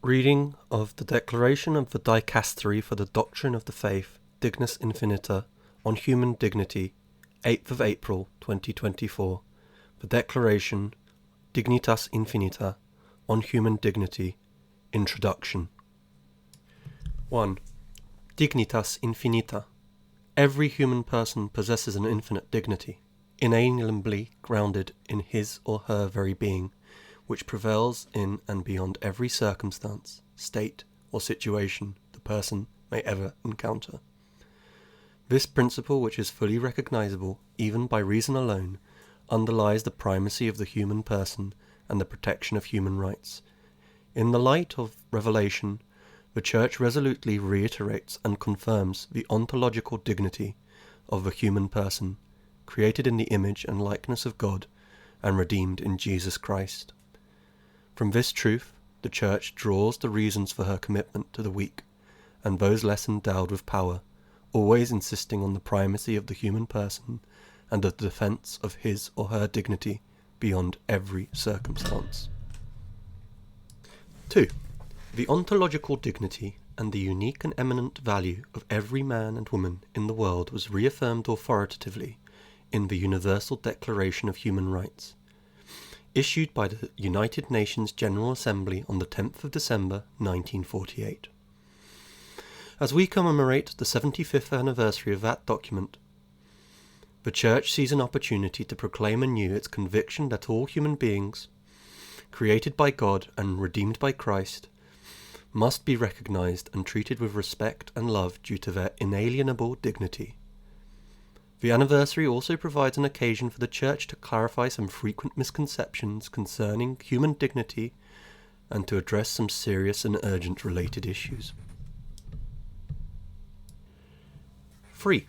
Reading of the Declaration of the Dicastery for the Doctrine of the Faith, Dignitas Infinita, on Human Dignity, 8th of April, 2024. The Declaration, Dignitas Infinita, on Human Dignity, Introduction. 1. Dignitas Infinita. Every human person possesses an infinite dignity, inalienably grounded in his or her very being, which prevails in and beyond every circumstance, state, or situation the person may ever encounter. This principle, which is fully recognizable even by reason alone, underlies the primacy of the human person and the protection of human rights. In the light of revelation, the Church resolutely reiterates and confirms the ontological dignity of the human person, created in the image and likeness of God and redeemed in Jesus Christ. From this truth, the Church draws the reasons for her commitment to the weak and those less endowed with power, always insisting on the primacy of the human person and the defence of his or her dignity beyond every circumstance. 2. The ontological dignity and the unique and eminent value of every man and woman in the world was reaffirmed authoritatively in the Universal Declaration of Human Rights, issued by the United Nations General Assembly on the 10th of December 1948. As we commemorate the 75th anniversary of that document, the Church sees an opportunity to proclaim anew its conviction that all human beings, created by God and redeemed by Christ, must be recognized and treated with respect and love due to their inalienable dignity. The anniversary also provides an occasion for the Church to clarify some frequent misconceptions concerning human dignity and to address some serious and urgent related issues. 3.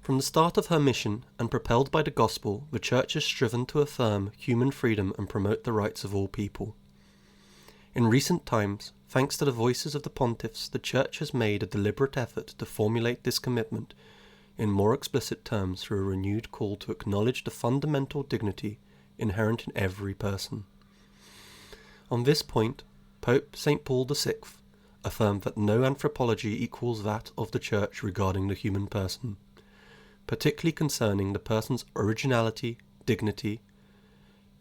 From the start of her mission and propelled by the Gospel, the Church has striven to affirm human freedom and promote the rights of all people. In recent times, thanks to the voices of the pontiffs, the Church has made a deliberate effort to formulate this commitment in more explicit terms through a renewed call to acknowledge the fundamental dignity inherent in every person. On this point, Pope St. Paul VI affirmed that no anthropology equals that of the Church regarding the human person, particularly concerning the person's originality, dignity,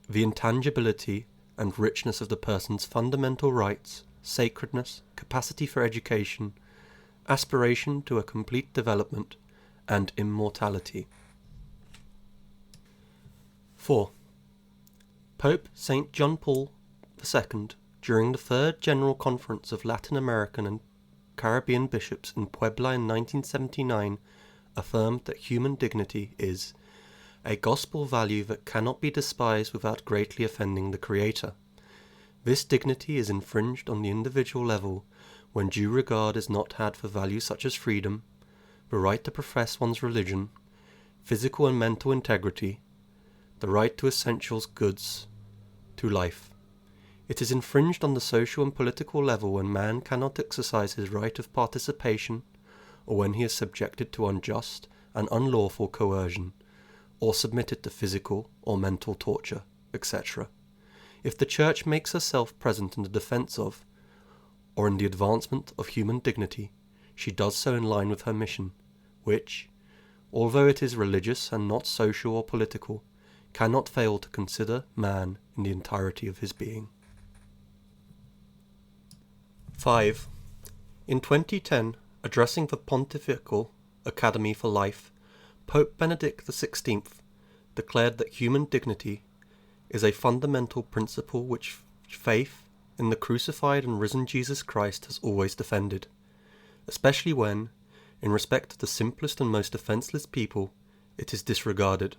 the intangibility and richness of the person's fundamental rights, sacredness, capacity for education, aspiration to a complete development, and immortality. 4. Pope St. John Paul II, during the Third General Conference of Latin American and Caribbean bishops in Puebla in 1979, affirmed that human dignity is a gospel value that cannot be despised without greatly offending the Creator. This dignity is infringed on the individual level when due regard is not had for values such as freedom, the right to profess one's religion, physical and mental integrity, the right to essentials goods, to life. It is infringed on the social and political level when man cannot exercise his right of participation, or when he is subjected to unjust and unlawful coercion, or submitted to physical or mental torture, etc. If the Church makes herself present in the defence of, or in the advancement of human dignity, she does so in line with her mission, which, although it is religious and not social or political, cannot fail to consider man in the entirety of his being. 5. In 2010, addressing the Pontifical Academy for Life, Pope Benedict XVI declared that human dignity is a fundamental principle which faith in the crucified and risen Jesus Christ has always defended, especially when, in respect to the simplest and most defenceless people, it is disregarded.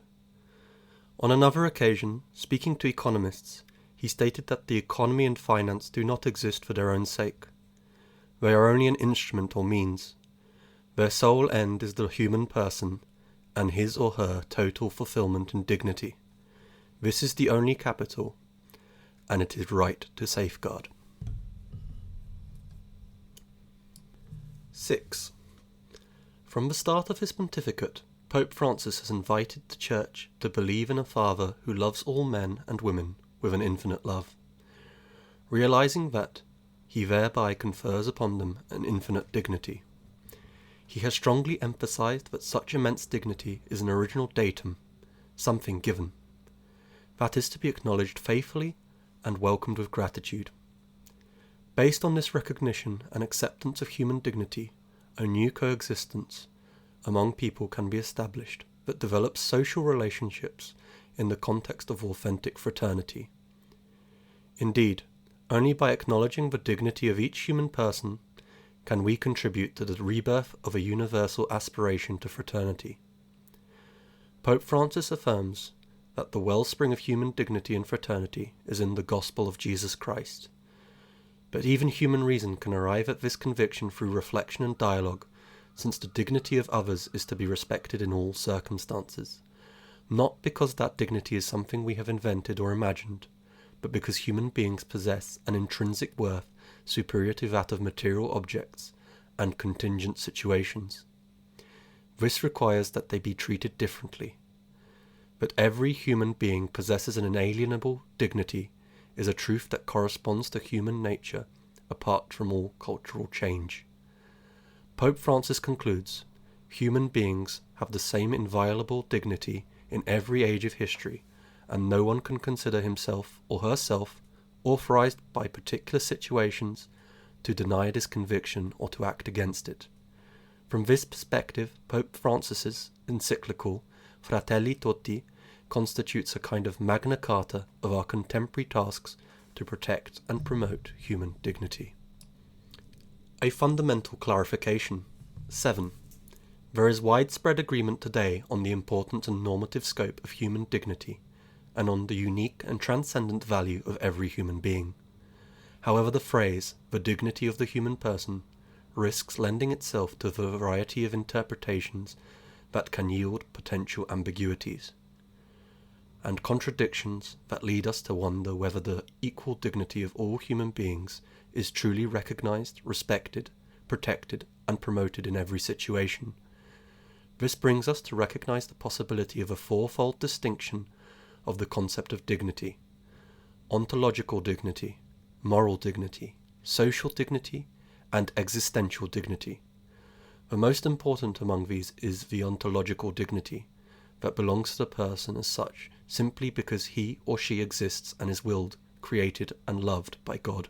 On another occasion, speaking to economists, he stated that the economy and finance do not exist for their own sake. They are only an instrument or means. Their sole end is the human person, and his or her total fulfillment and dignity. This is the only capital, and it is right to safeguard. 6. From the start of his pontificate, Pope Francis has invited the Church to believe in a Father who loves all men and women with an infinite love, realizing that he thereby confers upon them an infinite dignity. He has strongly emphasized that such immense dignity is an original datum, something given, that is to be acknowledged faithfully and welcomed with gratitude. Based on this recognition and acceptance of human dignity, a new coexistence among people can be established that develops social relationships in the context of authentic fraternity. Indeed, only by acknowledging the dignity of each human person can we contribute to the rebirth of a universal aspiration to fraternity. Pope Francis affirms that the wellspring of human dignity and fraternity is in the gospel of Jesus Christ. But even human reason can arrive at this conviction through reflection and dialogue, since the dignity of others is to be respected in all circumstances, not because that dignity is something we have invented or imagined, but because human beings possess an intrinsic worth superior to that of material objects and contingent situations. This requires that they be treated differently. But every human being possesses an inalienable dignity is a truth that corresponds to human nature apart from all cultural change. Pope Francis concludes, human beings have the same inviolable dignity in every age of history, and no one can consider himself or herself authorized by particular situations to deny this conviction or to act against it. From this perspective, Pope Francis's encyclical Fratelli Tutti constitutes a kind of Magna Carta of our contemporary tasks to protect and promote human dignity. A fundamental clarification. 7. There is widespread agreement today on the important and normative scope of human dignity, and on the unique and transcendent value of every human being. However, the phrase, the dignity of the human person, risks lending itself to the variety of interpretations that can yield potential ambiguities, and contradictions that lead us to wonder whether the equal dignity of all human beings is truly recognized, respected, protected, and promoted in every situation. This brings us to recognize the possibility of a fourfold distinction of the concept of dignity: ontological dignity, moral dignity, social dignity, and existential dignity. The most important among these is the ontological dignity, that belongs to the person as such simply because he or she exists and is willed, created, and loved by God.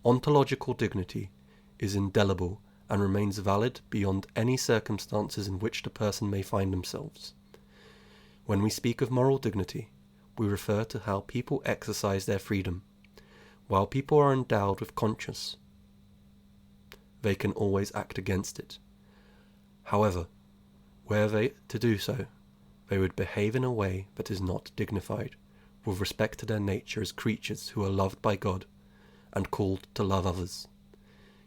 Ontological dignity is indelible and remains valid beyond any circumstances in which the person may find themselves. When we speak of moral dignity, we refer to how people exercise their freedom. While people are endowed with conscience, they can always act against it. However, were they to do so, they would behave in a way that is not dignified, with respect to their nature as creatures who are loved by God and called to love others.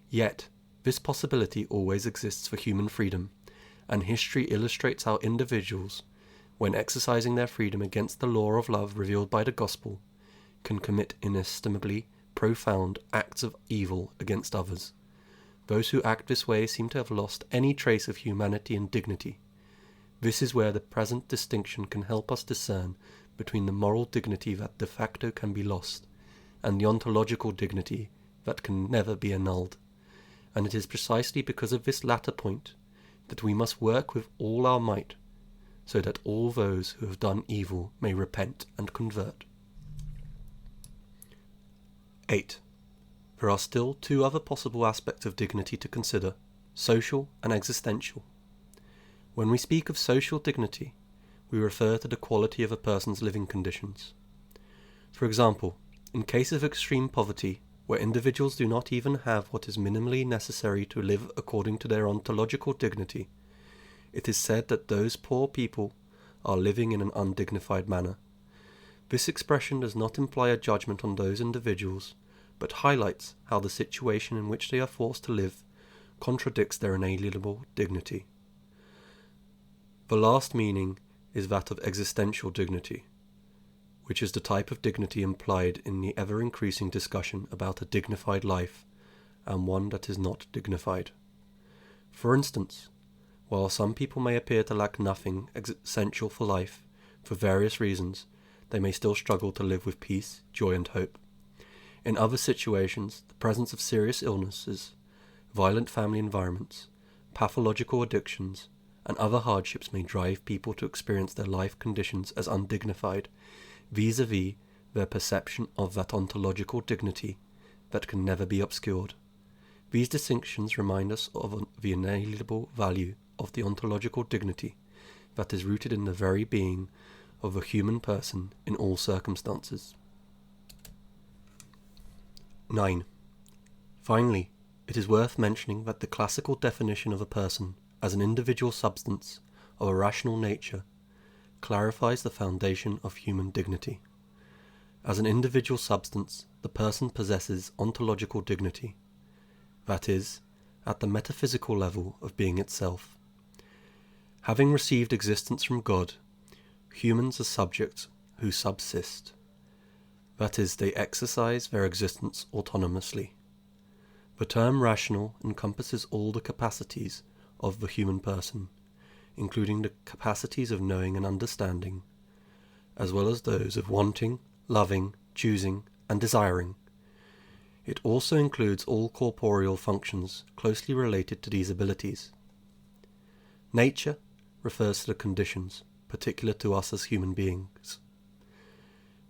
Yet, this possibility always exists for human freedom, and history illustrates how individuals, when exercising their freedom against the law of love revealed by the gospel, can commit inestimably profound acts of evil against others. Those who act this way seem to have lost any trace of humanity and dignity. This is where the present distinction can help us discern between the moral dignity that de facto can be lost, and the ontological dignity that can never be annulled. And it is precisely because of this latter point that we must work with all our might, so that all those who have done evil may repent and convert. 8. There are still two other possible aspects of dignity to consider: social and existential. When we speak of social dignity, we refer to the quality of a person's living conditions. For example, in cases of extreme poverty, where individuals do not even have what is minimally necessary to live according to their ontological dignity, it is said that those poor people are living in an undignified manner. This expression does not imply a judgment on those individuals, but highlights how the situation in which they are forced to live contradicts their inalienable dignity. The last meaning is that of existential dignity, which is the type of dignity implied in the ever-increasing discussion about a dignified life and one that is not dignified. For instance, while some people may appear to lack nothing essential for life, for various reasons, they may still struggle to live with peace, joy, and hope. In other situations, the presence of serious illnesses, violent family environments, pathological addictions, and other hardships may drive people to experience their life conditions as undignified, vis-a-vis their perception of that ontological dignity that can never be obscured. These distinctions remind us of the inalienable value of the ontological dignity that is rooted in the very being of a human person in all circumstances. 9. Finally, it is worth mentioning that the classical definition of a person as an individual substance of a rational nature clarifies the foundation of human dignity. As an individual substance, the person possesses ontological dignity, that is, at the metaphysical level of being itself. Having received existence from God, humans are subjects who subsist. That is, they exercise their existence autonomously. The term rational encompasses all the capacities of the human person, including the capacities of knowing and understanding, as well as those of wanting, loving, choosing, and desiring. It also includes all corporeal functions closely related to these abilities. Nature refers to the conditions particular to us as human beings,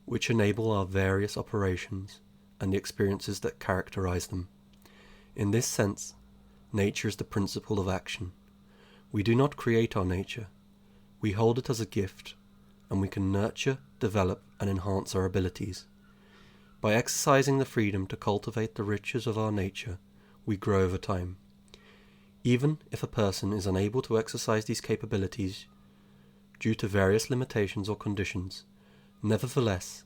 which enable our various operations and the experiences that characterize them. In this sense, nature is the principle of action. We do not create our nature. We hold it as a gift, and we can nurture, develop, and enhance our abilities. By exercising the freedom to cultivate the riches of our nature, we grow over time. Even if a person is unable to exercise these capabilities due to various limitations or conditions, nevertheless,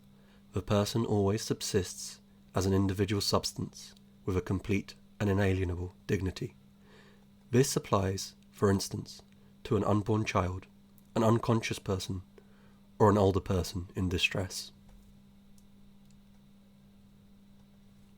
the person always subsists as an individual substance with a complete and inalienable dignity. This applies, for instance, to an unborn child, an unconscious person, or an older person in distress.